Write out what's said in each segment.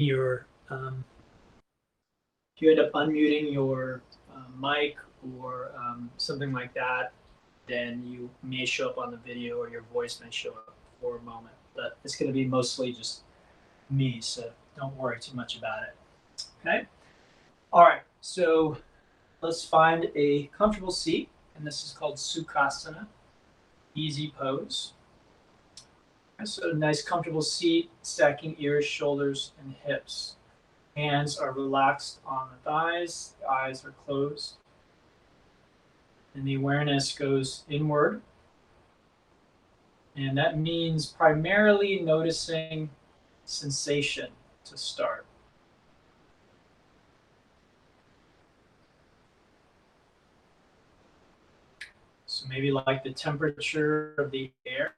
your if you end up unmuting your mic or something like that, then you may show up on the video or your voice may show up for a moment. But it's going to be mostly just me, so don't worry too much about it. Okay? All right, so let's find a comfortable seat, and this is called Sukhasana, easy pose. So a nice comfortable seat, stacking ears, shoulders, and hips. Hands are relaxed on the thighs, the eyes are closed, and the awareness goes inward. And that means primarily noticing sensation to start. So maybe like the temperature of the air.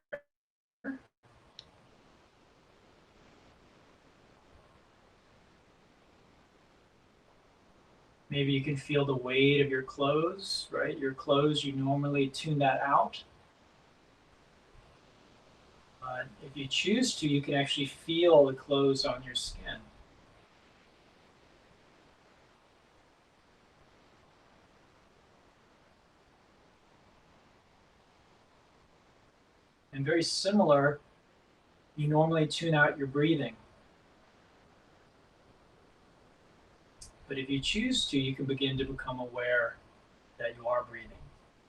Maybe you can feel the weight of your clothes, right? Your clothes, you normally tune that out. If you choose to, you can actually feel the clothes on your skin. And very similar, you normally tune out your breathing. But if you choose to, you can begin to become aware that you are breathing.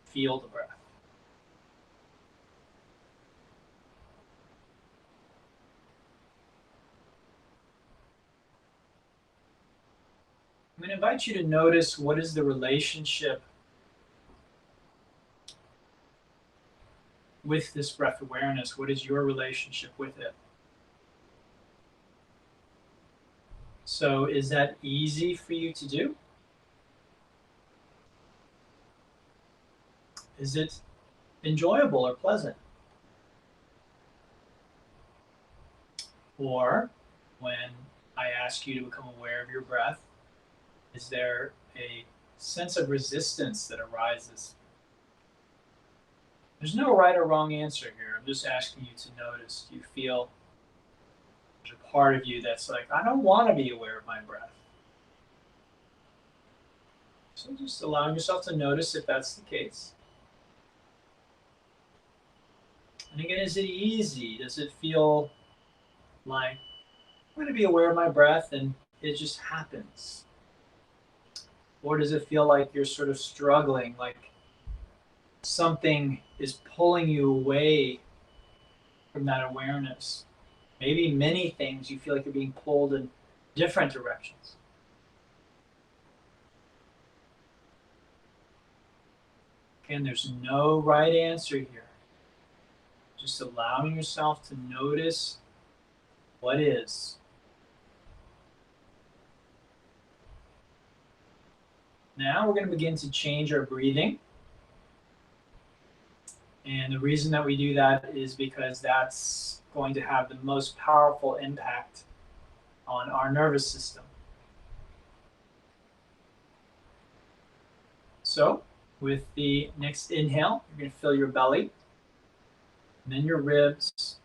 Feel the breath. I'm going to invite you to notice what is the relationship with this breath awareness. What is your relationship with it? So, is that easy for you to do? Is it enjoyable or pleasant? Or when I ask you to become aware of your breath, is there a sense of resistance that arises? There's no right or wrong answer here. I'm just asking you to notice. Do you feel there's a part of you that's like, I don't want to be aware of my breath? So just allowing yourself to notice if that's the case. And again, is it easy? Does it feel like I'm going to be aware of my breath and it just happens? Or does it feel like you're sort of struggling, like something is pulling you away from that awareness? Maybe many things you feel like you're being pulled in different directions. Again, there's no right answer here. Just allowing yourself to notice what is. Now we're going to begin to change our breathing. And the reason that we do that is because that's going to have the most powerful impact on our nervous system. So, with the next inhale, you're going to fill your belly, and then your ribs,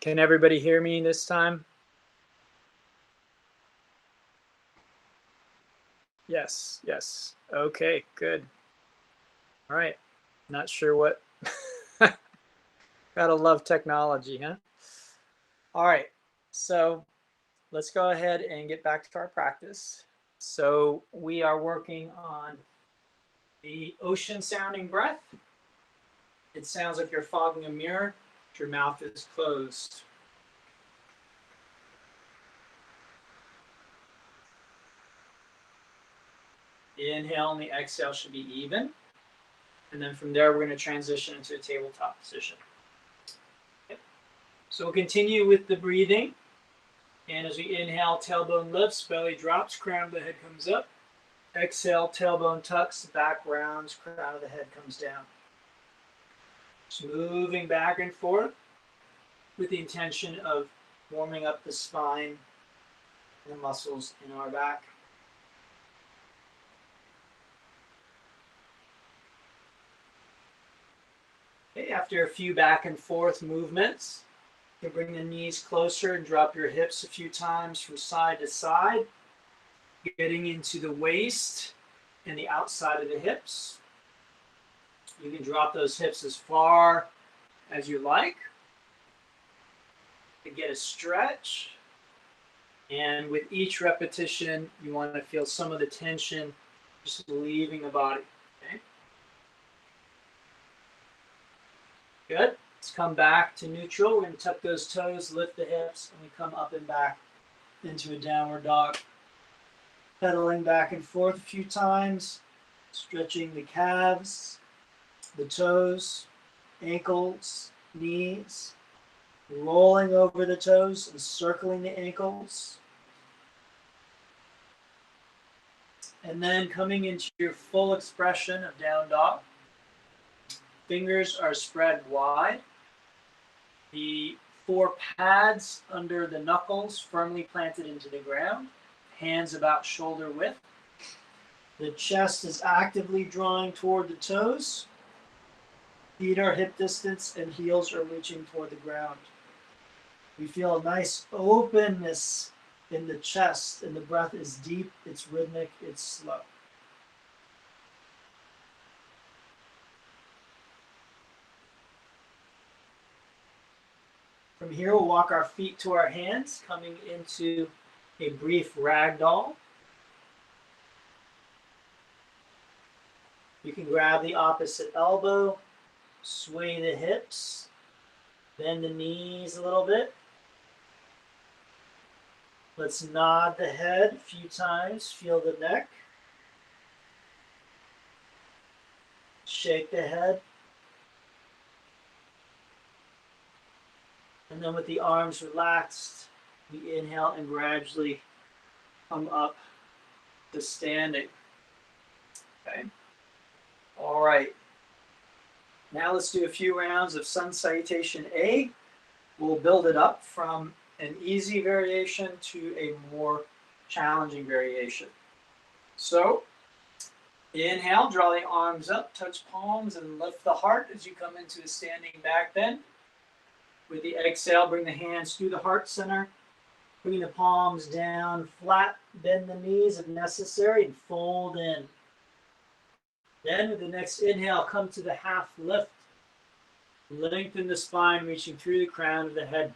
Can everybody hear me this time? Yes, yes. Okay, good. All right. Not sure what. Gotta love technology, huh? All right. So let's go ahead and get back to our practice. So we are working on the ocean sounding breath. It sounds like you're fogging a mirror. Your mouth is closed. The inhale and the exhale should be even. And then from there, we're going to transition into a tabletop position. Okay. So we'll continue with the breathing. And as we inhale, tailbone lifts, belly drops, crown of the head comes up. Exhale, tailbone tucks, back rounds, crown of the head comes down. Just moving back and forth with the intention of warming up the spine and the muscles in our back. Okay, after a few back and forth movements, you can bring the knees closer and drop your hips a few times from side to side, getting into the waist and the outside of the hips. You can drop those hips as far as you like to get a stretch. And with each repetition, you want to feel some of the tension just leaving the body. Okay? Good. Let's come back to neutral. We're going to tuck those toes, lift the hips, and we come up and back into a downward dog. Pedaling back and forth a few times, stretching the calves, the toes, ankles, knees, rolling over the toes and circling the ankles. And then coming into your full expression of down dog. Fingers are spread wide. The 4 pads under the knuckles firmly planted into the ground. Hands about shoulder width. The chest is actively drawing toward the toes. Feet are hip distance and heels are reaching toward the ground. We feel a nice openness in the chest, and the breath is deep, it's rhythmic, it's slow. From here, we'll walk our feet to our hands, coming into a brief ragdoll. You can grab the opposite elbow, sway the hips, bend the knees a little bit. Let's nod the head a few times, feel the neck. Shake the head. And then with the arms relaxed, we inhale and gradually come up to standing. Okay. All right. Now let's do a few rounds of Sun Salutation A. We'll build it up from an easy variation to a more challenging variation. So inhale, draw the arms up, touch palms, and lift the heart as you come into a standing back bend. With the exhale, bring the hands through the heart center, bring the palms down flat, bend the knees if necessary, and fold in. Then with the next inhale, come to the half lift. Lengthen the spine, reaching through the crown of the head.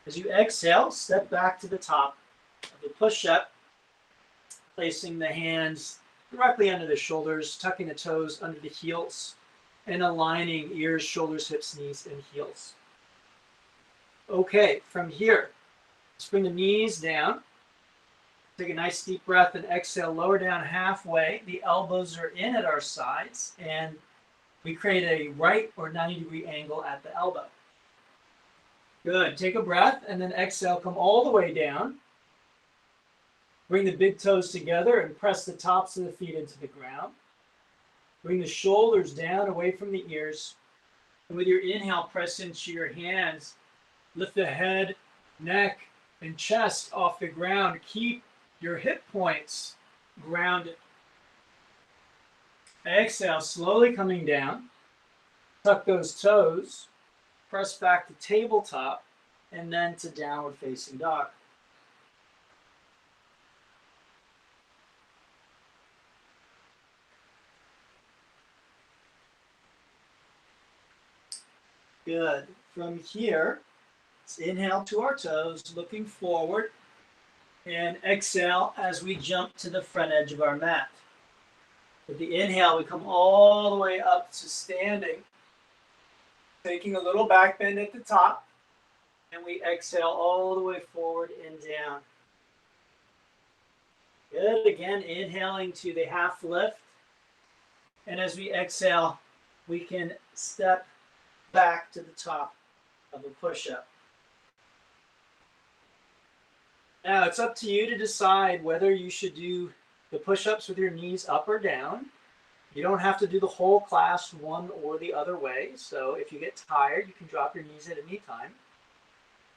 As you exhale, step back to the top of the push-up, placing the hands directly under the shoulders, tucking the toes under the heels, and aligning ears, shoulders, hips, knees, and heels. Okay, from here, let's bring the knees down. Take a nice deep breath and exhale, lower down halfway. The elbows are in at our sides, and we create a right or 90-degree angle at the elbow. Good. Take a breath and then exhale, come all the way down. Bring the big toes together and press the tops of the feet into the ground. Bring the shoulders down away from the ears. And with your inhale, press into your hands. Lift the head, neck, and chest off the ground. Keep your hip points grounded. Exhale, slowly coming down. Tuck those toes. press back to tabletop, and then to downward facing dog. Good. From here, let's inhale to our toes, looking forward, and exhale as we jump to the front edge of our mat. With the inhale, we come all the way up to standing, taking a little back bend at the top, and we exhale all the way forward and down. Good. Again, inhaling to the half lift. And as we exhale, we can step back to the top of a push-up. Now, it's up to you to decide whether you should do the push-ups with your knees up or down. You don't have to do the whole class one or the other way. So if you get tired, you can drop your knees at any time.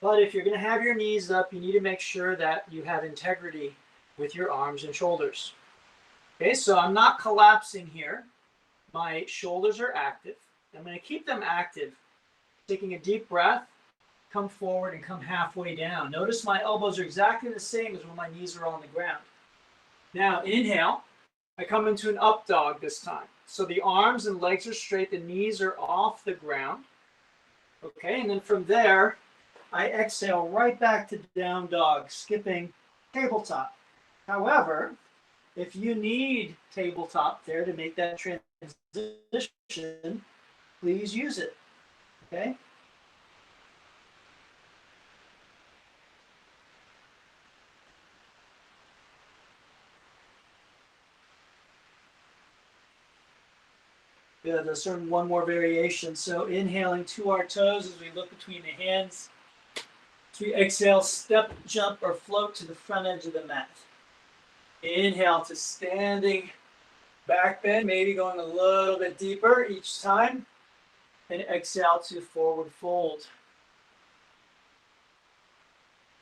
But if you're going to have your knees up, you need to make sure that you have integrity with your arms and shoulders. Okay, so I'm not collapsing here. My shoulders are active. I'm going to keep them active. Taking a deep breath, come forward and come halfway down. Notice my elbows are exactly the same as when my knees are on the ground. Now, inhale. I come into an up dog this time. So the arms and legs are straight. The knees are off the ground. Okay, and then from there, I exhale right back to down dog, skipping tabletop. However, if you need tabletop there to make that transition, please use it. Okay? Good. Let's learn one more variation. So inhaling to our toes as we look between the hands. As we exhale, step, jump, or float to the front edge of the mat. Inhale to standing back bend, maybe going a little bit deeper each time. And exhale to forward fold.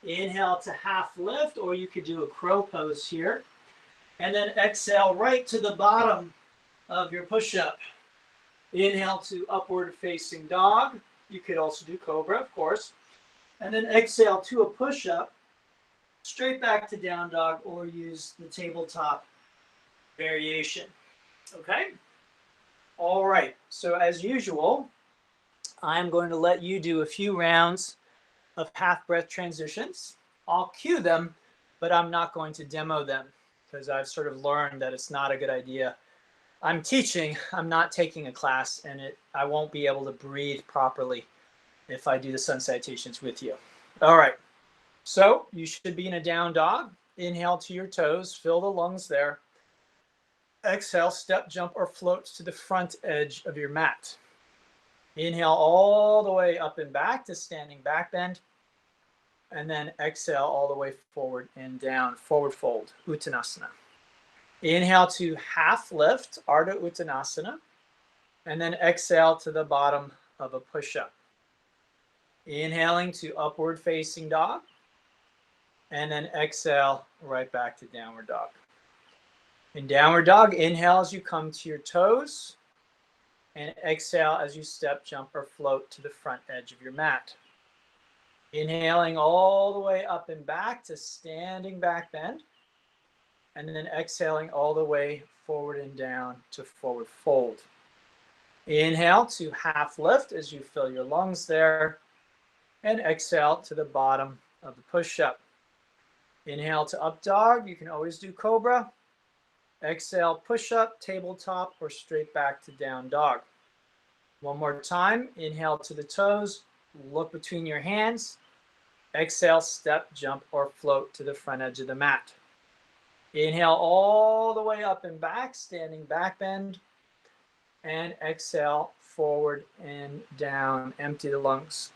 Inhale to half lift, or you could do a crow pose here. And then exhale right to the bottom of your push-up. Inhale to upward facing dog. You could also do cobra, of course. And then exhale to a push-up, straight back to down dog, or use the tabletop variation. Okay? All right. So as usual, I'm going to let you do a few rounds of half breath transitions. I'll cue them, but I'm not going to demo them because I've sort of learned that it's not a good idea. I'm teaching, I'm not taking a class, and I won't be able to breathe properly if I do the sun salutations with you. All right, so you should be in a down dog. Inhale to your toes, fill the lungs there. Exhale, step, jump, or float to the front edge of your mat. Inhale all the way up and back to standing back bend. And then exhale all the way forward and down, forward fold, Uttanasana. Inhale to half lift, Ardha Uttanasana, and then exhale to the bottom of a push-up. Inhaling to upward facing dog, and then exhale right back to downward dog. In downward dog, inhale as you come to your toes, and exhale as you step, jump, or float to the front edge of your mat. Inhaling all the way up and back to standing back bend. And then exhaling all the way forward and down to forward fold. Inhale to half lift as you fill your lungs there. And exhale to the bottom of the push-up. Inhale to up dog. You can always do cobra. Exhale, push-up, tabletop, or straight back to down dog. One more time. Inhale to the toes. Look between your hands. Exhale, step, jump, or float to the front edge of the mat. Inhale all the way up and back, standing back bend. And exhale, forward and down, empty the lungs.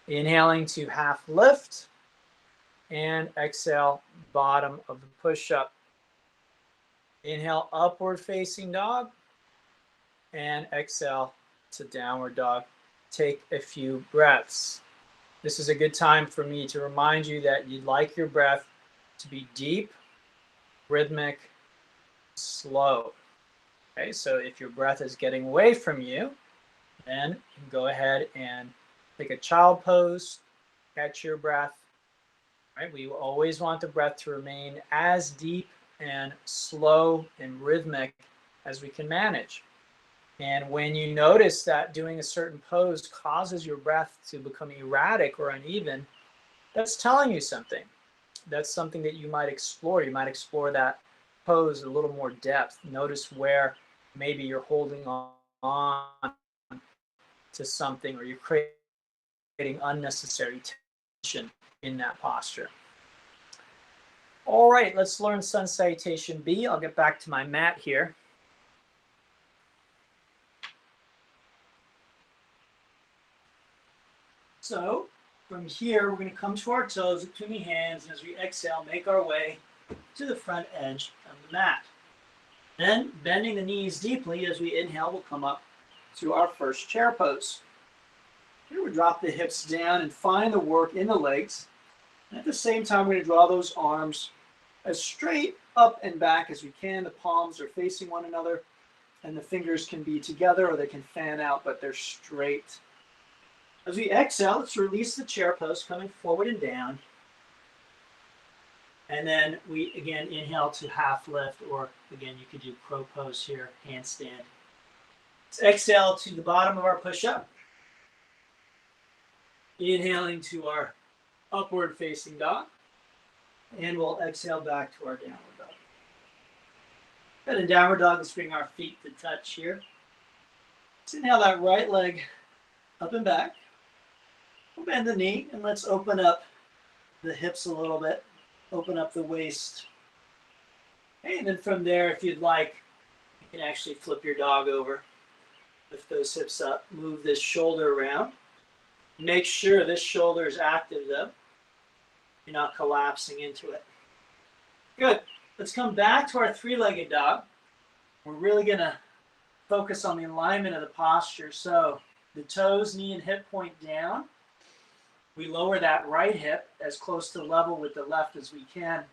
Inhaling to half lift. And exhale, bottom of the push-up. Inhale, upward facing dog. And exhale to downward dog. Take a few breaths. This is a good time for me to remind you that you'd like your breath to be deep, rhythmic, slow. Okay, so if your breath is getting away from you, then you can go ahead and Take a child pose, catch your breath. Right? We always want the breath to remain as deep and slow and rhythmic as we can manage. And when you notice that doing a certain pose causes your breath to become erratic or uneven, that's telling you something. That's something that you might explore. You might explore that pose a little more depth. Notice where maybe you're holding on to something or you're creating unnecessary tension in that posture. All right, let's learn Sun Salutation B. I'll get back to my mat here. So from here, we're going to come to our toes between the hands, and as we exhale, make our way to the front edge of the mat. Then, bending the knees deeply as we inhale, we'll come up to our first chair pose. Here we drop the hips down and find the work in the legs. And at the same time, we're going to draw those arms as straight up and back as we can. The palms are facing one another, and the fingers can be together or they can fan out, but they're straight. As we exhale, let's release the chair pose, coming forward and down. And then we, again, inhale to half lift, or again, you could do crow pose here, handstand. Let's exhale to the bottom of our push-up. Inhaling to our upward facing dog. And we'll exhale back to our downward dog. Good, in downward dog, let's bring our feet to touch here. Let's inhale that right leg up and back. We'll bend the knee and let's open up the hips a little bit. Open up the waist. Okay, and then from there, if you'd like, you can actually flip your dog over. Lift those hips up. Move this shoulder around. Make sure this shoulder is active though. You're not collapsing into it. Good. Let's come back to our three-legged dog. We're really going to focus on the alignment of the posture. So the toes, knee, and hip point down. We lower that right hip as close to level with the left as we can.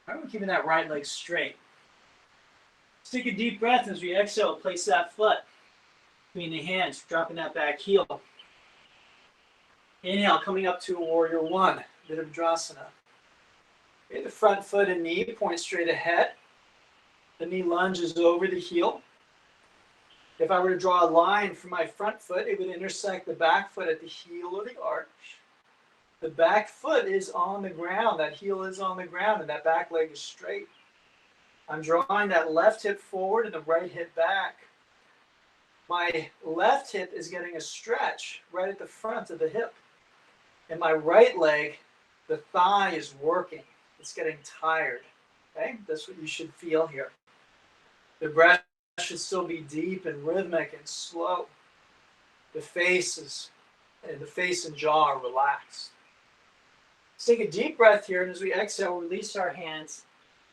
All right, we're keeping that right leg straight. Let's take a deep breath as we exhale. Place that foot between the hands, dropping that back heel. Inhale, coming up to Warrior One, bit of Vinyasa. Okay, the front foot and knee point straight ahead. The knee lunges over the heel. If I were to draw a line from my front foot, it would intersect the back foot at the heel of the arch. The back foot is on the ground. That heel is on the ground, and that back leg is straight. I'm drawing that left hip forward and the right hip back. My left hip is getting a stretch right at the front of the hip. And my right leg, the thigh is working. It's getting tired. Okay? That's what you should feel here. The breath should still be deep and rhythmic and slow. The face and jaw are relaxed. Let's take a deep breath here, and as we exhale, release our hands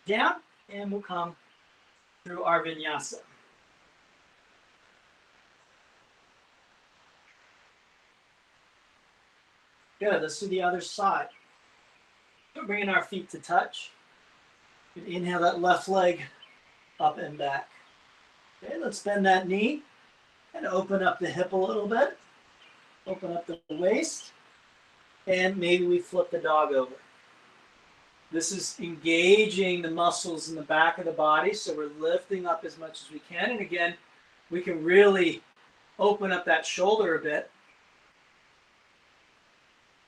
down, and we'll come through our Vinyasa. Good, let's do the other side. We're bringing our feet to touch. Inhale that left leg up and back. Okay, let's bend that knee and open up the hip a little bit. Open up the waist. And maybe we flip the dog over. This is engaging the muscles in the back of the body, so we're lifting up as much as we can. And again, we can really open up that shoulder a bit.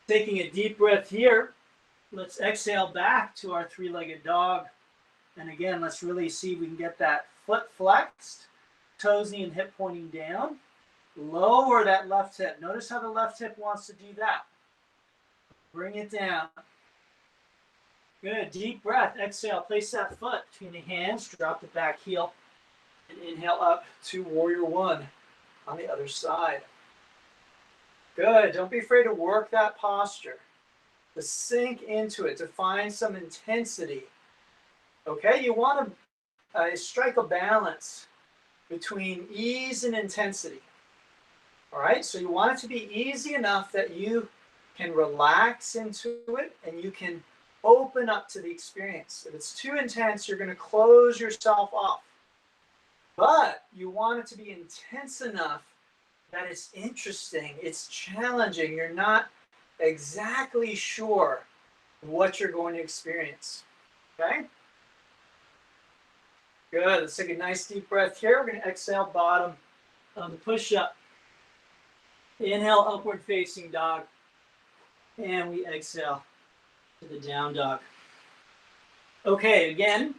Taking a deep breath here, let's exhale back to our three-legged dog. And again, let's really see if we can get that foot flexed, toes, knee, and hip pointing down. Lower that left hip. Notice how the left hip wants to do that. Bring it down. Good. Deep breath. Exhale. Place that foot between the hands. Drop the back heel. And inhale up to Warrior One on the other side. Good. Don't be afraid to work that posture. To sink into it. To find some intensity. Okay? You want to strike a balance between ease and intensity. All right? So you want it to be easy enough that you can relax into it and you can open up to the experience. If it's too intense, you're going to close yourself off. But you want it to be intense enough that it's interesting, it's challenging. You're not exactly sure what you're going to experience. Okay? Good. Let's take a nice deep breath here. We're going to exhale, bottom of the push-up. Inhale, upward facing dog. And we exhale to the down dog. Okay, again,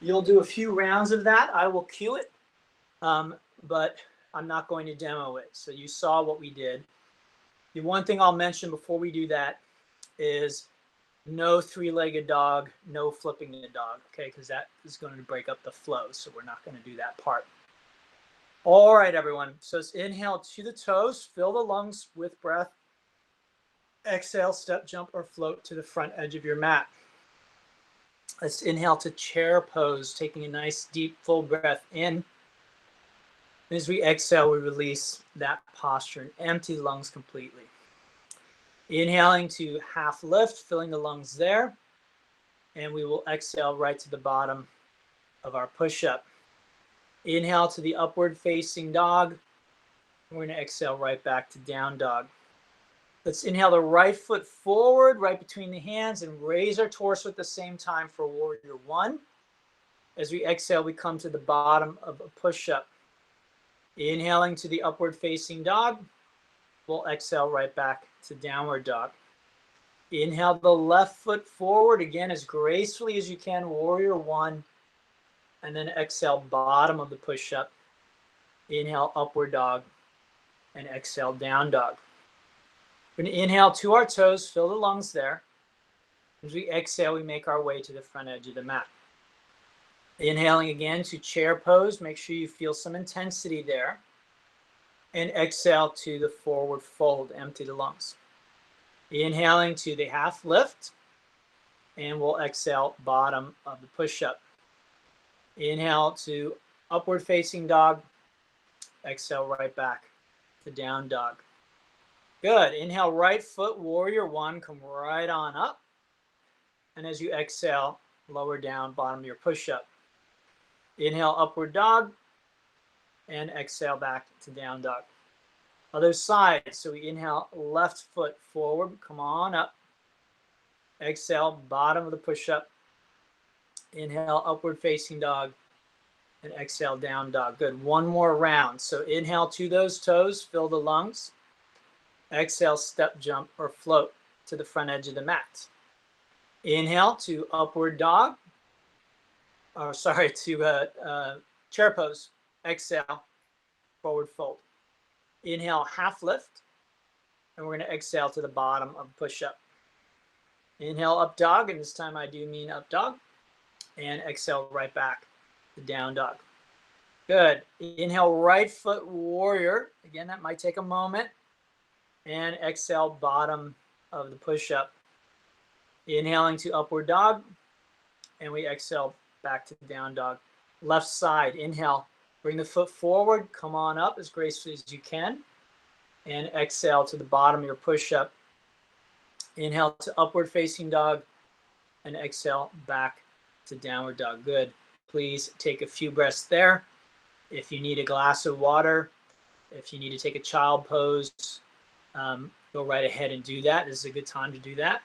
you'll do a few rounds of that. I will cue it, but I'm not going to demo it. So you saw what we did. The one thing I'll mention before we do that is no three-legged dog, no flipping the dog, okay? Because that is going to break up the flow, so we're not going to do that part. All right, everyone. So let's inhale to the toes, fill the lungs with breath. Exhale, step, jump, or float to the front edge of your mat. Let's inhale to chair pose, taking a nice, deep, full breath in. As we exhale, we release that posture and empty the lungs completely. Inhaling to half lift, filling the lungs there. And we will exhale right to the bottom of our push-up. Inhale to the upward facing dog. We're going to exhale right back to down dog. Let's inhale the right foot forward, right between the hands, and raise our torso at the same time for warrior one. As we exhale, we come to the bottom of a push-up. Inhaling to the upward facing dog. We'll exhale right back to downward dog. Inhale the left foot forward, again, as gracefully as you can, warrior one. And then exhale, bottom of the push-up. Inhale, upward dog. And exhale, down dog. We're going to inhale to our toes, fill the lungs there. As we exhale, we make our way to the front edge of the mat. Inhaling again to chair pose. Make sure you feel some intensity there. And exhale to the forward fold, empty the lungs. Inhaling to the half lift. And we'll exhale, bottom of the push-up. Inhale to upward facing dog. Exhale right back to down dog. Good. Inhale, right foot, warrior one, come right on up. And as you exhale, lower down, bottom of your push-up. Inhale, upward dog. And exhale back to down dog. Other side. So we inhale, left foot forward, come on up. Exhale, bottom of the push-up. Inhale, upward facing dog. And exhale, down dog. Good. One more round. So inhale to those toes, fill the lungs. Exhale, step, jump, or float to the front edge of the mat. Inhale to upward dog. Or sorry, to chair pose. Exhale, forward fold. Inhale, half lift. And we're going to exhale to the bottom of push-up. Inhale, up dog. And this time I do mean up dog. And exhale right back to down dog. Good. Inhale, right foot warrior. Again, that might take a moment. And exhale, bottom of the push-up. Inhaling to upward dog. And we exhale back to down dog. Left side, inhale. Bring the foot forward. Come on up as gracefully as you can. And exhale to the bottom of your push-up. Inhale to upward facing dog. And exhale back to downward dog. Good. Please take a few breaths there. If you need a glass of water, if you need to take a child pose, go right ahead and do that. This is a good time to do that.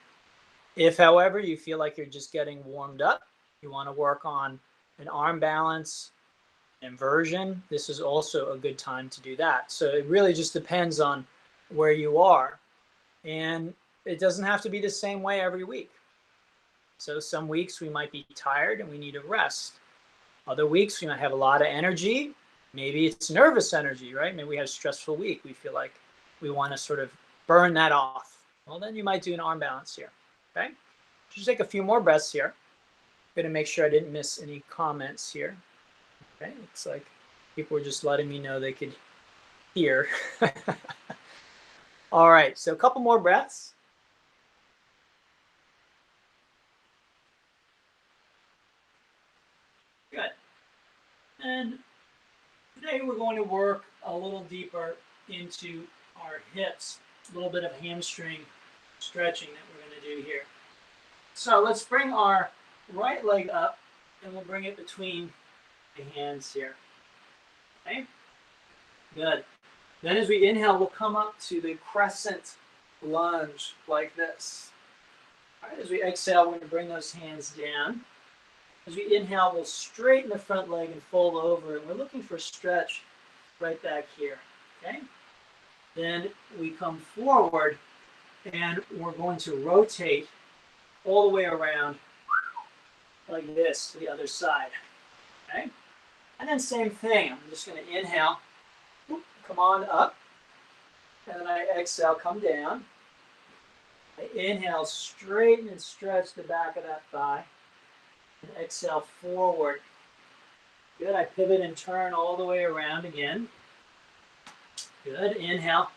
If, however, you feel like you're just getting warmed up, you want to work on an arm balance, inversion, this is also a good time to do that. So it really just depends on where you are. And it doesn't have to be the same way every week. So some weeks we might be tired and we need a rest. Other weeks we might have a lot of energy. Maybe it's nervous energy, right? Maybe we have a stressful week. We feel like we want to sort of burn that off. Well, then you might do an arm balance here, okay? Just take a few more breaths here. I'm going to make sure I didn't miss any comments here. Okay, looks like people were just letting me know they could hear. All right, so a couple more breaths. Good. And today we're going to work a little deeper into our hips, a little bit of hamstring stretching that we're going to do here. So let's bring our right leg up and we'll bring it between the hands here. Okay, good. Then as we inhale, we'll come up to the crescent lunge like this. All right, as we exhale, we're going to bring those hands down. As we inhale, we'll straighten the front leg and fold over. And we're looking for stretch right back here. Okay? Then we come forward and we're going to rotate all the way around like this to the other side. Okay? And then same thing. I'm just going to inhale, come on up. And then I exhale, come down. I inhale, straighten and stretch the back of that thigh. And exhale, forward. Good. I pivot and turn all the way around again. Good. Inhale,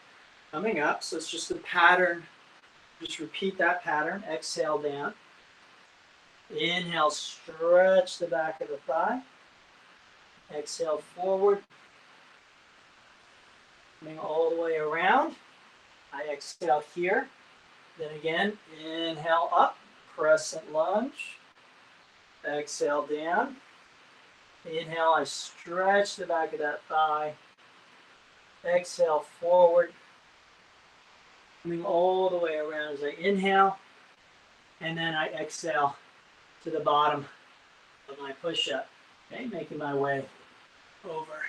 coming up. So it's just the pattern. Just repeat that pattern. Exhale down. Inhale, stretch the back of the thigh. Exhale, forward. Coming all the way around. I exhale here. Then again, inhale up, crescent lunge. Exhale down. Inhale, I stretch the back of that thigh. Exhale forward. Coming all the way around as I inhale. And then I exhale to the bottom of my push-up. Okay, making my way over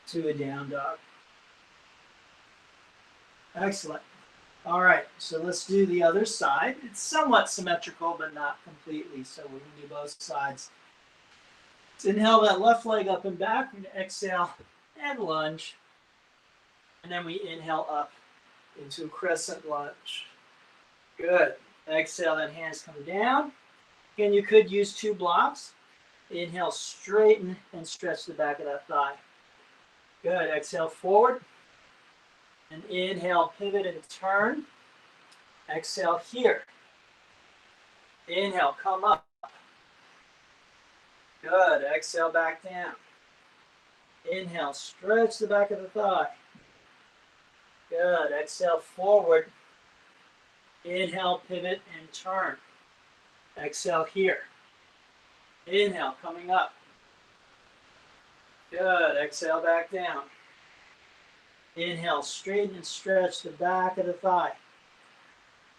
to a down dog. Excellent. All right, so let's do the other side. It's somewhat symmetrical, but not completely, so we're going to do both sides. Let's inhale that left leg up and back. We're going to exhale and lunge. And then we inhale up into a crescent lunge. Good. Exhale, then hands come down. Again, you could use two blocks. Inhale, straighten and stretch the back of that thigh. Good. Exhale, forward. And inhale, pivot and turn. Exhale here. Inhale, come up. Good. Exhale, back down. Inhale, stretch the back of the thigh. Good. Exhale, forward. Inhale, pivot and turn. Exhale here. Inhale, coming up. Good. Exhale, back down. Inhale, straighten and stretch the back of the thigh.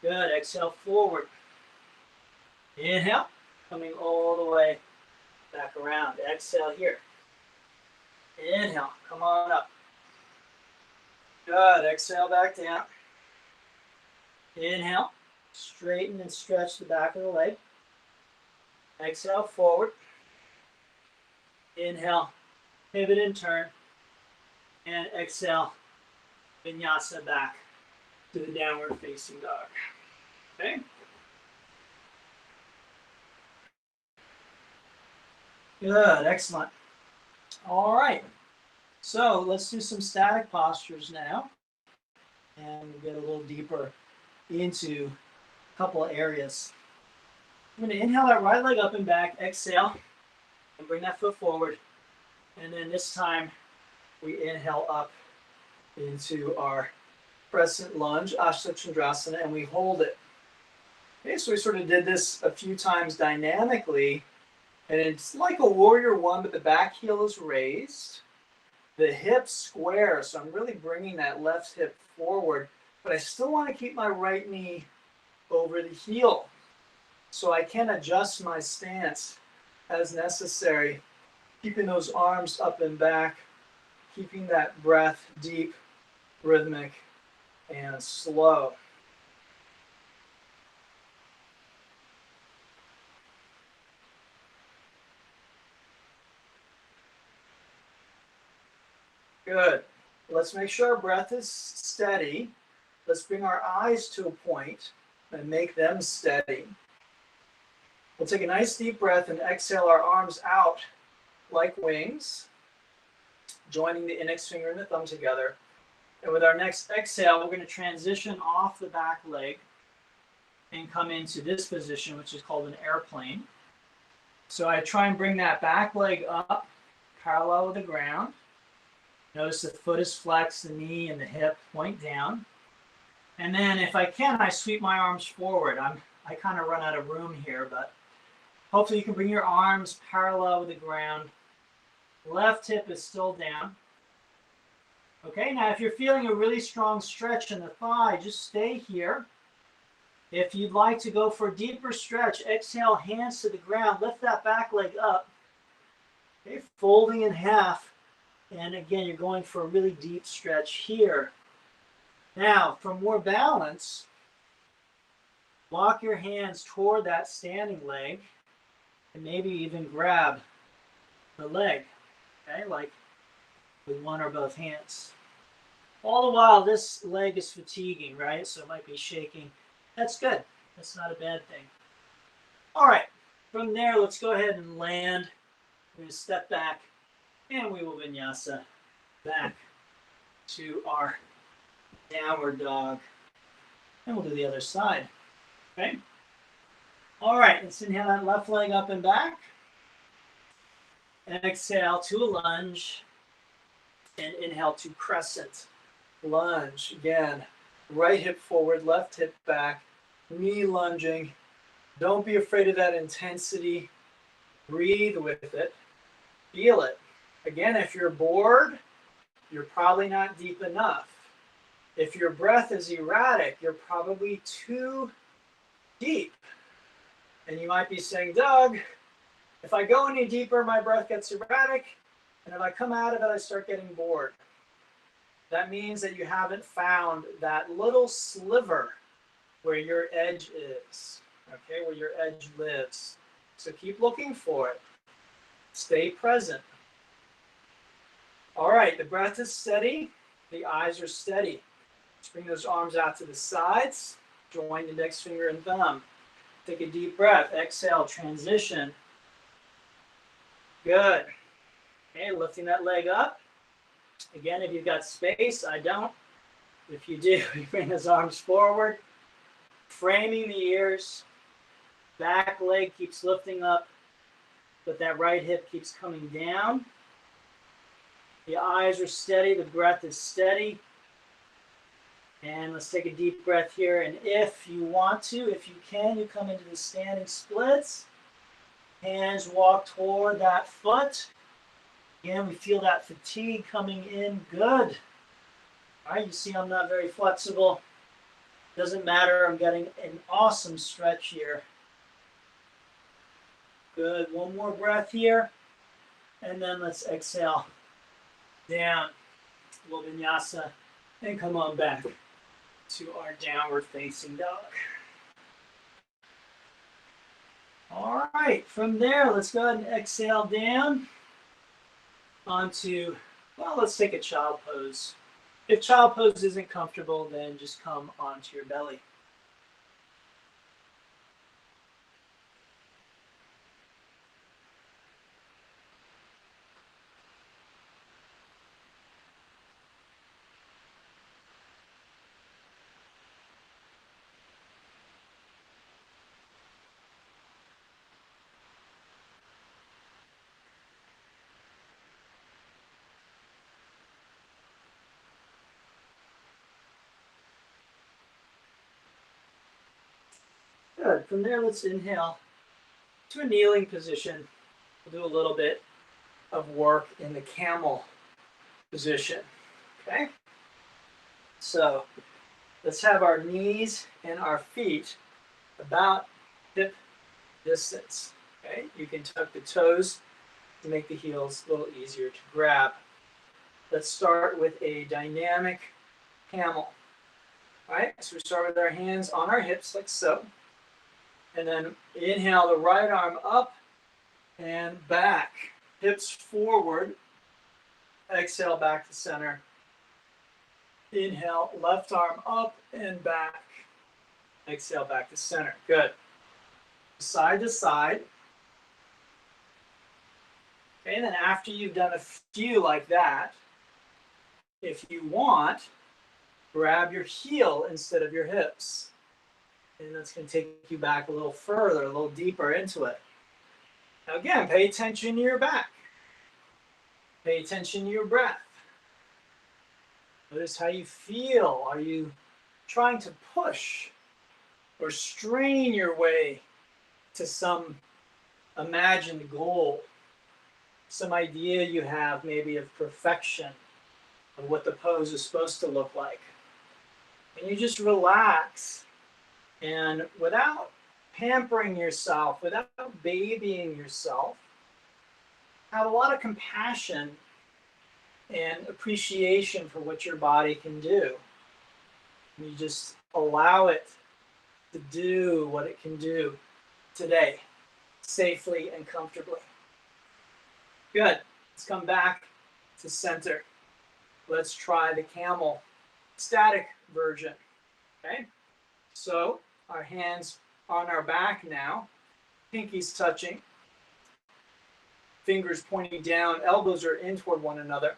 Good. Exhale, forward. Inhale, coming all the way back around. Exhale here. Inhale, come on up. Good. Exhale, back down. Inhale, straighten and stretch the back of the leg. Exhale, forward. Inhale, pivot and turn. And exhale, Vinyasa back to the downward facing dog. Okay? Good, excellent. All right, so let's do some static postures now. And we'll get a little deeper into a couple of areas. I'm going to inhale that right leg up and back, exhale, and bring that foot forward. And then this time, we inhale up into our crescent lunge, Ashtanga Chandrasana, and we hold it. Okay, so we sort of did this a few times dynamically, and it's like a warrior one, but the back heel is raised. The hips square, so I'm really bringing that left hip forward, but I still want to keep my right knee over the heel, so I can adjust my stance as necessary, keeping those arms up and back, keeping that breath deep, rhythmic, and slow. Good. Let's make sure our breath is steady. Let's bring our eyes to a point and make them steady. We'll take a nice deep breath and exhale our arms out like wings, joining the index finger and the thumb together. And with our next exhale, we're going to transition off the back leg and come into this position, which is called an airplane. So I try and bring that back leg up, parallel with the ground. Notice the foot is flexed, the knee and the hip point down. And then if I can, I sweep my arms forward. I kind of run out of room here, but hopefully you can bring your arms parallel with the ground. Left hip is still down. Okay, now if you're feeling a really strong stretch in the thigh, just stay here. If you'd like to go for a deeper stretch, exhale, hands to the ground, lift that back leg up. Okay, folding in half. And again, you're going for a really deep stretch here. Now, for more balance, walk your hands toward that standing leg and maybe even grab the leg, okay, like with one or both hands. All the while, this leg is fatiguing, right? So it might be shaking. That's good. That's not a bad thing. All right, from there, let's go ahead and land. We're going to step back, and we will vinyasa back to our downward dog. And we'll do the other side, okay? All right, let's inhale that left leg up and back. Exhale to a lunge, and inhale to crescent. Lunge, again, right hip forward, left hip back, knee lunging. Don't be afraid of that intensity. Breathe with it. Feel it. Again, if you're bored, you're probably not deep enough. If your breath is erratic, you're probably too deep. And you might be saying, Doug, if I go any deeper, my breath gets erratic. And if I come out of it, I start getting bored. That means that you haven't found that little sliver where your edge is, okay, where your edge lives. So keep looking for it. Stay present. All right, the breath is steady. The eyes are steady. Let's bring those arms out to the sides. Join index finger and thumb. Take a deep breath. Exhale, transition. Good. Okay, lifting that leg up. Again, if you've got space, I don't. If you do, you bring those arms forward. Framing the ears. Back leg keeps lifting up, but that right hip keeps coming down. The eyes are steady. The breath is steady. And let's take a deep breath here. And if you want to, if you can, you come into the standing splits. Hands walk toward that foot. Again, we feel that fatigue coming in. Good. All right, you see I'm not very flexible. Doesn't matter. I'm getting an awesome stretch here. Good. One more breath here. And then let's exhale down. We'll vinyasa and come on back to our downward facing dog. All right, from there, let's go ahead and exhale down onto, well, let's take a child pose. If child pose isn't comfortable, then just come onto your belly. Good. From there, let's inhale to a kneeling position. We'll do a little bit of work in the camel position. Okay? So let's have our knees and our feet about hip distance. Okay? You can tuck the toes to make the heels a little easier to grab. Let's start with a dynamic camel. All right? So we start with our hands on our hips like so. And then inhale the right arm up and back. Hips forward. Exhale back to center. Inhale, left arm up and back. Exhale back to center. Good. Side to side. Okay, and then after you've done a few like that, if you want, grab your heel instead of your hips. And that's going to take you back a little further, a little deeper into it. Now again, pay attention to your back. Pay attention to your breath. Notice how you feel. Are you trying to push or strain your way to some imagined goal? Some idea you have maybe of perfection. of what the pose is supposed to look like. And you just relax, and without pampering yourself, without babying yourself, have a lot of compassion and appreciation for what your body can do. And you just allow it to do what it can do today, safely and comfortably. Good. Let's come back to center. Let's try the camel static version. Okay? So our hands on our back now, pinkies touching, fingers pointing down, elbows are in toward one another.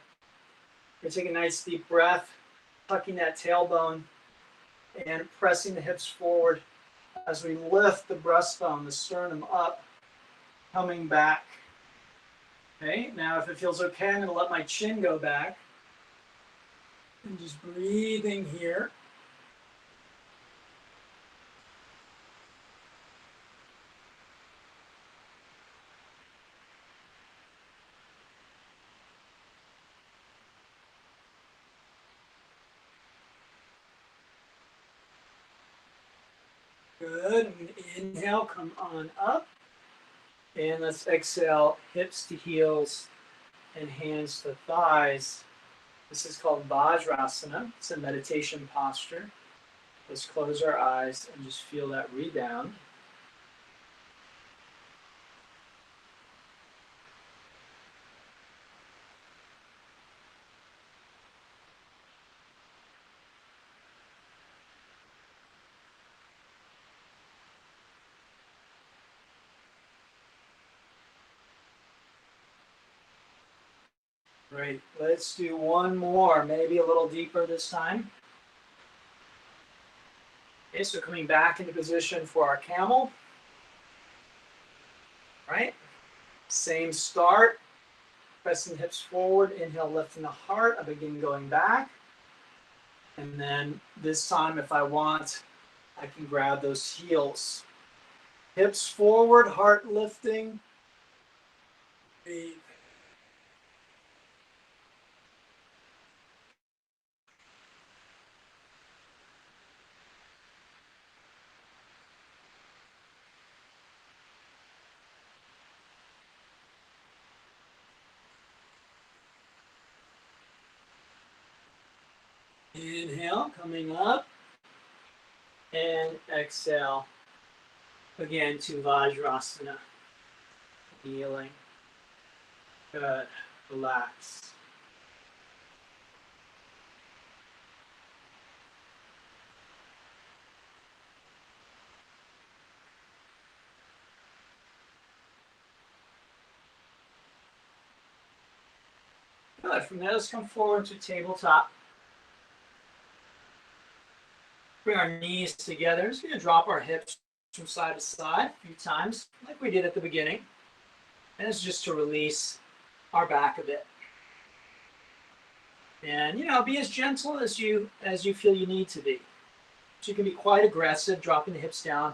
We're going to take a nice deep breath, tucking that tailbone and pressing the hips forward as we lift the breastbone, the sternum up, coming back. Okay, now if it feels okay, I'm going to let my chin go back. And just breathing here. Good. Inhale, come on up. And let's exhale, hips to heels and hands to thighs. This is called Vajrasana. It's a meditation posture. Let's close our eyes and just feel that rebound. Great. Let's do one more, maybe a little deeper this time. Okay, so coming back into position for our camel. Right? Same start. Pressing hips forward. Inhale, lifting the heart. I begin going back. And then this time, if I want, I can grab those heels. Hips forward, heart lifting. Breathe. Inhale, coming up. And exhale. Again to Vajrasana. Healing. Good. Relax. Good. From there, let's come forward to tabletop. Bring our knees together. Just going to drop our hips from side to side a few times, like we did at the beginning. And it's just to release our back a bit. And, be as gentle as you feel you need to be. So you can be quite aggressive, dropping the hips down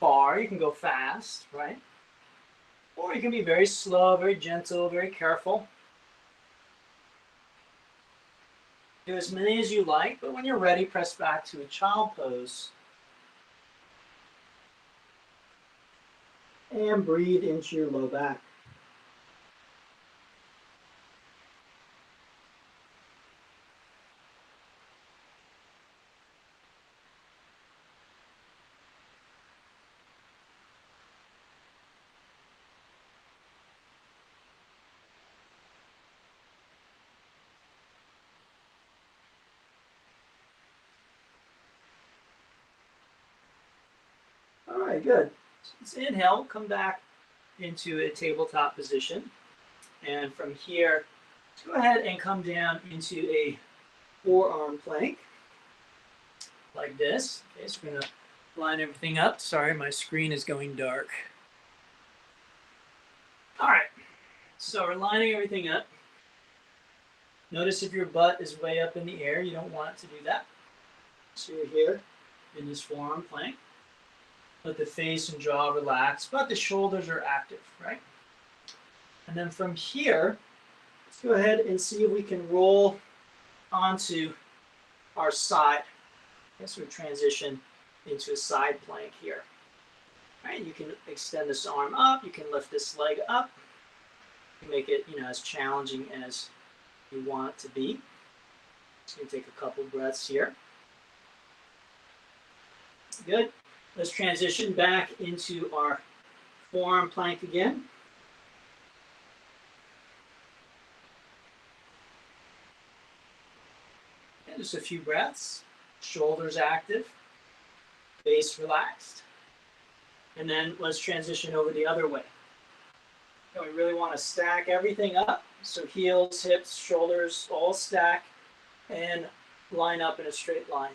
far. You can go fast, right? Or you can be very slow, very gentle, very careful. Do as many as you like, but when you're ready, press back to a child pose. And breathe into your low back. All right, good. So let's inhale, come back into a tabletop position. And from here, let's go ahead and come down into a forearm plank, like this. Okay, so we're going to line everything up. Sorry, my screen is going dark. All right, so we're lining everything up. Notice if your butt is way up in the air, you don't want it to do that. So you're here in this forearm plank. Let the face and jaw relax, but the shoulders are active, right? And then from here, let's go ahead and see if we can roll onto our side. I guess we transition into a side plank here. All right, you can extend this arm up. You can lift this leg up. You can make it, as challenging as you want it to be. Just gonna take a couple breaths here. Good. Let's transition back into our forearm plank again. And just a few breaths. Shoulders active, base relaxed. And then let's transition over the other way. And we really want to stack everything up. So heels, hips, shoulders all stack and line up in a straight line.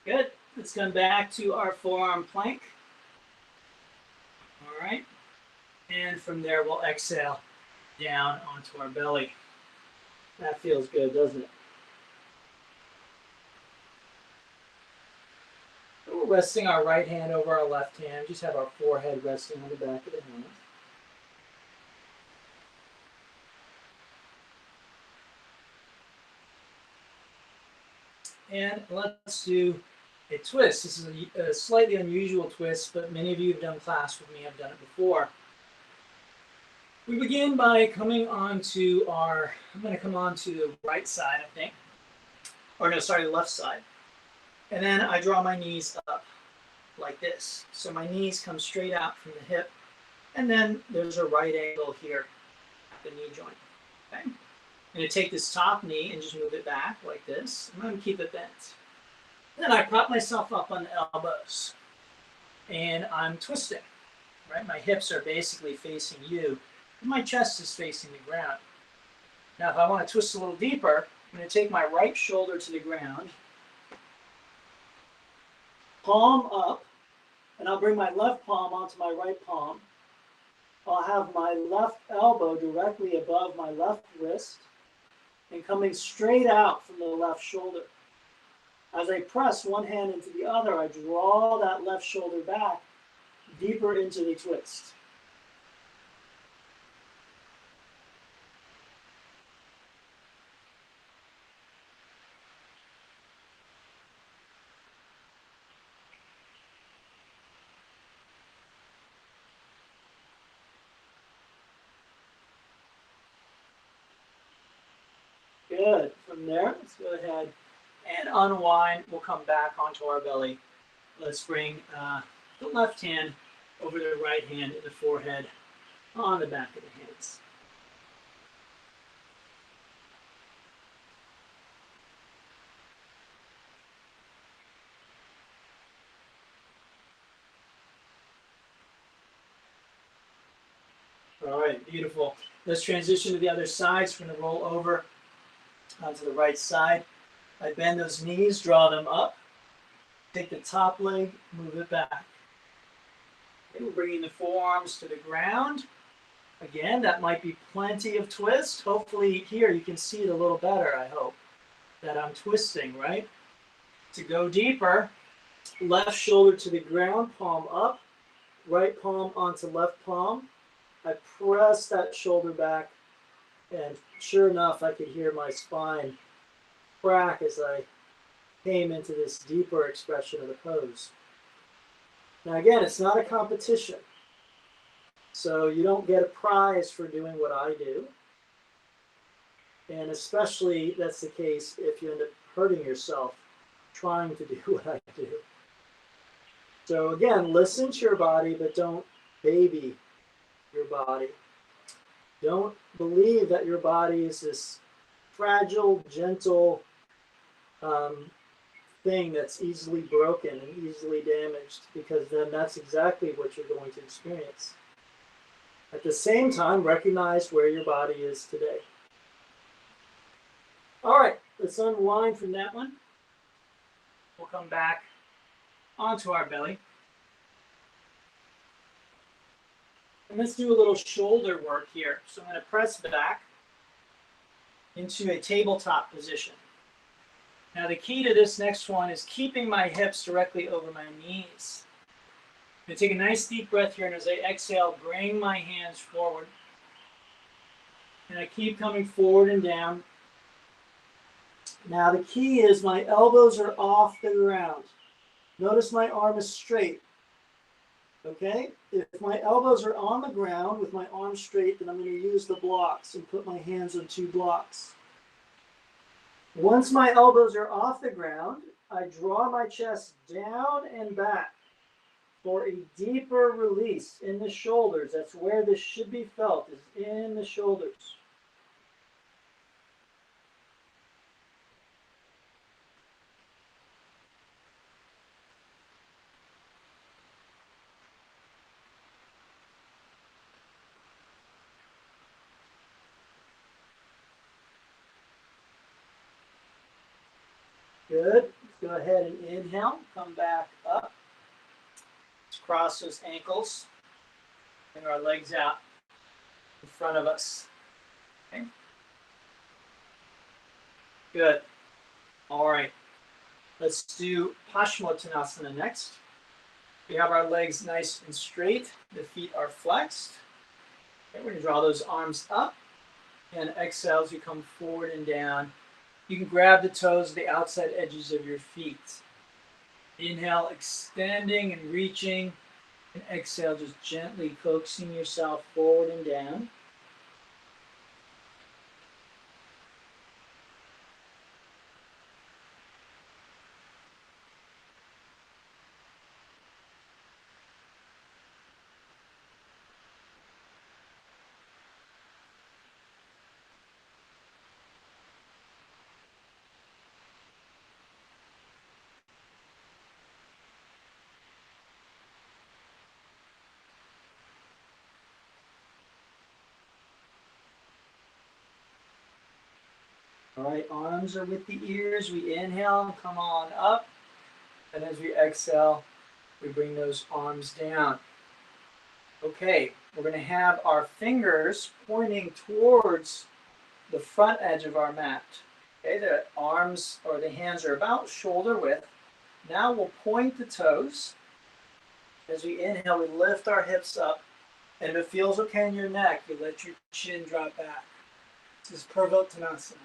Good. Let's come back to our forearm plank. All right. And from there, we'll exhale down onto our belly. That feels good, doesn't it? So we're resting our right hand over our left hand. Just have our forehead resting on the back of the hand. And let's do a twist. This is a slightly unusual twist, but many of you have done class with me, have done it before. We begin by coming onto I'm going to come onto the right side, I think. Or no, sorry, the left side. And then I draw my knees up like this. So my knees come straight out from the hip. And then there's a right angle here at the knee joint. Okay? I'm going to take this top knee and just move it back like this. I'm going to keep it bent. And then I prop myself up on the elbows. And I'm twisting. Right? My hips are basically facing you. And my chest is facing the ground. Now, if I want to twist a little deeper, I'm going to take my right shoulder to the ground, palm up, and I'll bring my left palm onto my right palm. I'll have my left elbow directly above my left wrist and coming straight out from the left shoulder. As I press one hand into the other, I draw that left shoulder back deeper into the twist. Good. From there, let's go ahead and unwind. We'll come back onto our belly. Let's bring the left hand over the right hand in the forehead on the back of the hands. All right, beautiful. Let's transition to the other side. So we're going to roll over onto the right side. I bend those knees, draw them up. Take the top leg, move it back. Okay, we're bringing the forearms to the ground. Again, that might be plenty of twist. Hopefully here you can see it a little better, I hope, that I'm twisting, right? To go deeper, left shoulder to the ground, palm up, right palm onto left palm. I press that shoulder back, and sure enough, I could hear my spine crack as I came into this deeper expression of the pose. Now again, it's not a competition. So you don't get a prize for doing what I do. And especially that's the case if you end up hurting yourself trying to do what I do. So again, listen to your body, but don't baby your body. Don't believe that your body is this fragile, gentle thing that's easily broken and easily damaged, because then that's exactly what you're going to experience. At the same time, recognize where your body is today. All right, let's unwind from that one. We'll come back onto our belly. And let's do a little shoulder work here. So I'm going to press back into a tabletop position. Now the key to this next one is keeping my hips directly over my knees. I'm going to take a nice deep breath here, and as I exhale, bring my hands forward. And I keep coming forward and down. Now the key is my elbows are off the ground. Notice my arm is straight. Okay? If my elbows are on the ground with my arm straight, then I'm going to use the blocks and put my hands on 2 blocks. Once my elbows are off the ground, I draw my chest down and back for a deeper release in the shoulders. That's where this should be felt, is in the shoulders. Good. Let's go ahead and inhale. Come back up. Let's cross those ankles. Bring our legs out in front of us. Okay. Good. All right. Let's do Paschimottanasana next. We have our legs nice and straight. The feet are flexed. Okay, we're going to draw those arms up. And exhale as you come forward and down. You can grab the toes, the outside edges of your feet. Inhale, extending and reaching. And exhale, just gently coaxing yourself forward and down. All right, arms are with the ears. We inhale, come on up. And as we exhale, we bring those arms down. Okay, we're going to have our fingers pointing towards the front edge of our mat. Okay, the arms or the hands are about shoulder width. Now we'll point the toes. As we inhale, we lift our hips up. And if it feels okay in your neck, you let your chin drop back. This is Purvottanasana.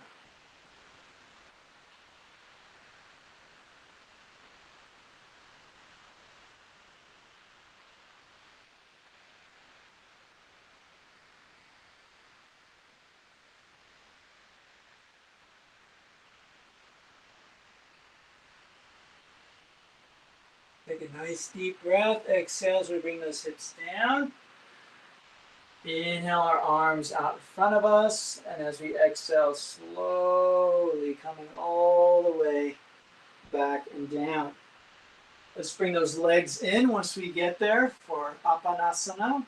Take a nice deep breath. Exhale as we bring those hips down. Inhale our arms out in front of us. And as we exhale, slowly coming all the way back and down. Let's bring those legs in once we get there for Apanasana,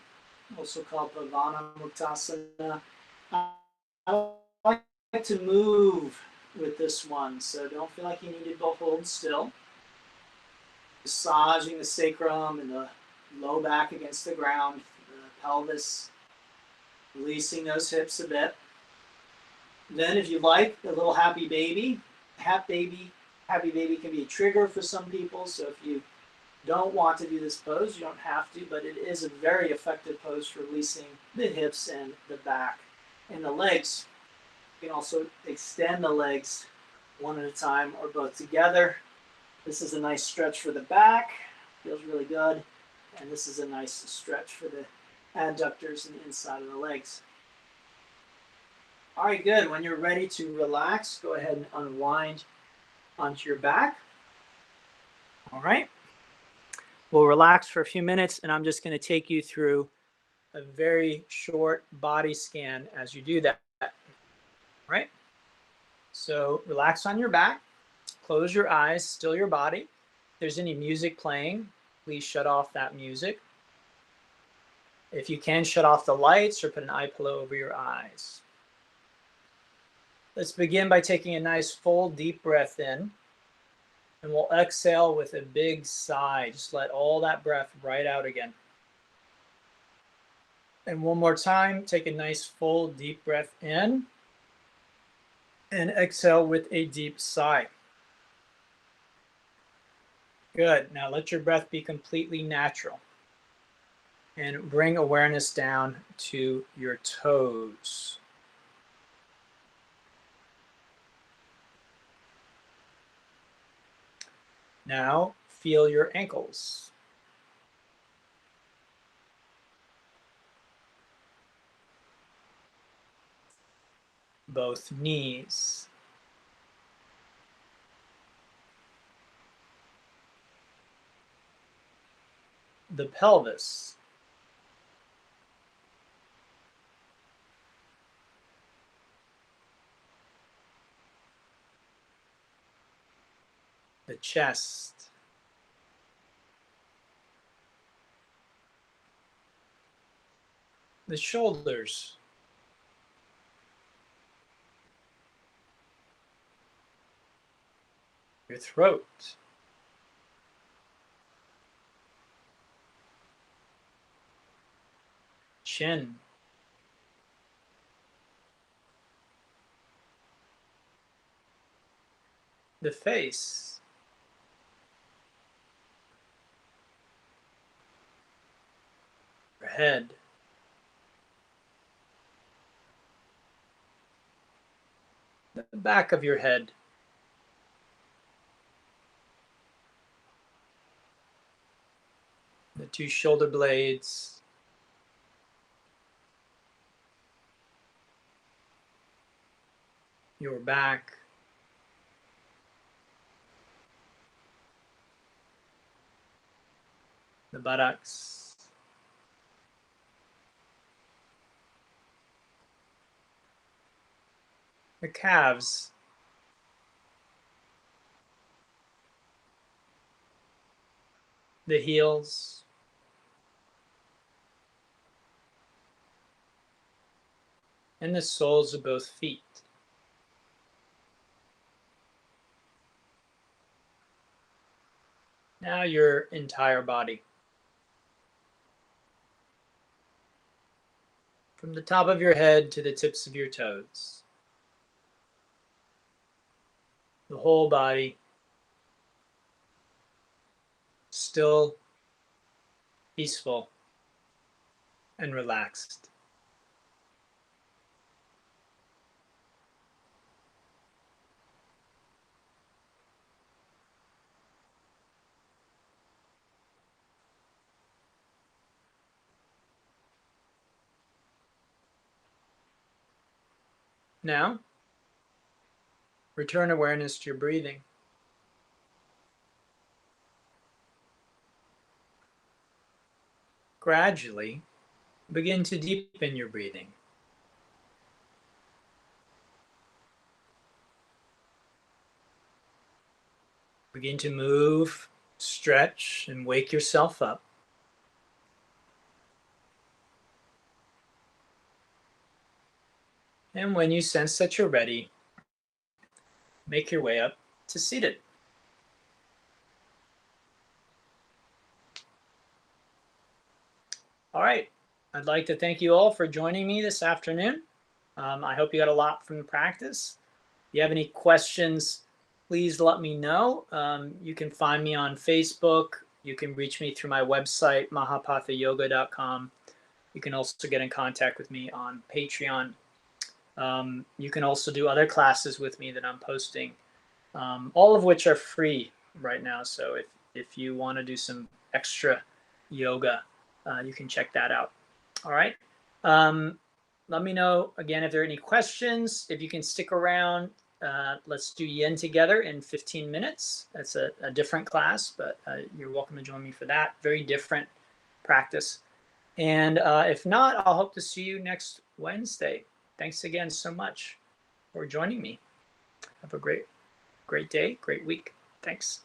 also called Pavana Muktasana. I like to move with this one, so don't feel like you need to hold still. Massaging the sacrum and the low back against the ground, the pelvis, releasing those hips a bit. Then if you like, a little happy baby. Happy baby can be a trigger for some people, so if you don't want to do this pose, you don't have to, but it is a very effective pose for releasing the hips and the back and the legs. You can also extend the legs one at a time or both together. This is a nice stretch for the back, feels really good. And this is a nice stretch for the adductors and the inside of the legs. All right, good. When you're ready to relax, go ahead and unwind onto your back. All right. We'll relax for a few minutes, and I'm just going to take you through a very short body scan as you do that. All right. So relax on your back. Close your eyes, still your body. If there's any music playing, please shut off that music. If you can, shut off the lights or put an eye pillow over your eyes. Let's begin by taking a nice full deep breath in. And we'll exhale with a big sigh. Just let all that breath right out again. And one more time, take a nice full deep breath in. And exhale with a deep sigh. Good. Now let your breath be completely natural. And bring awareness down to your toes. Now feel your ankles. Both knees. The pelvis. The chest. The shoulders. Your throat. Chin. The face. Your head. The back of your head. The two shoulder blades. Your back. The buttocks. The calves. The heels. And the soles of both feet. Now your entire body. From the top of your head to the tips of your toes. The whole body still, peaceful, and relaxed. Now, return awareness to your breathing. Gradually, begin to deepen your breathing. Begin to move, stretch, and wake yourself up. And when you sense that you're ready, make your way up to seated. All right. I'd like to thank you all for joining me this afternoon. I hope you got a lot from the practice. If you have any questions, please let me know. You can find me on Facebook. You can reach me through my website, mahapathayoga.com. You can also get in contact with me on Patreon. You can also do other classes with me that I'm posting, all of which are free right now. So if you want to do some extra yoga, you can check that out. All right. Let me know again if there are any questions. If you can stick around, let's do yin together in 15 minutes. That's a different class, but you're welcome to join me for that. Very different practice. And if not, I'll hope to see you next Wednesday. Thanks again so much for joining me. Have a great day, great week. Thanks.